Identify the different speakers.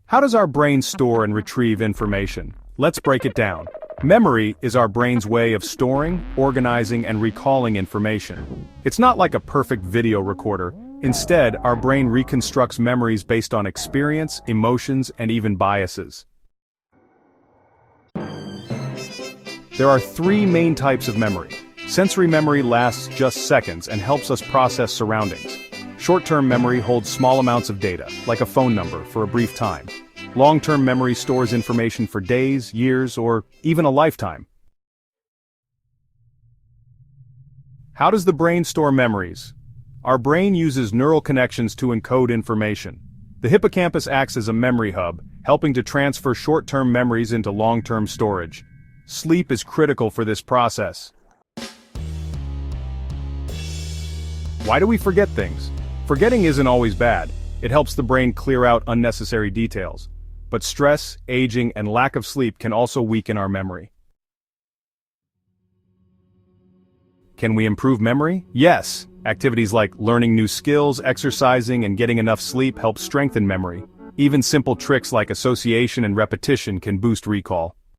Speaker 1: How does our brain store and retrieve information? Let's break it down. Memory is our brain's way of storing, organizing, and recalling information. It's not like a perfect video recorder. Instead, our brain reconstructs memories based on experience, emotions, and even biases. There are three main types of memory. Sensory memory lasts just seconds and helps us process surroundings. Short-term memory holds small amounts of data, like a phone number, for a brief time. Long-term memory stores information for days, years, or even a lifetime. How does the brain store memories? Our brain uses neural connections to encode information. The hippocampus acts as a memory hub, helping to transfer short-term memories into long-term storage. Sleep is critical for this process. Why do we forget things? Forgetting isn't always bad. It helps the brain clear out unnecessary details. But stress, aging, and lack of sleep can also weaken our memory. Can we improve memory? Yes. Activities like learning new skills, exercising, and getting enough sleep help strengthen memory. Even simple tricks like association and repetition can boost recall.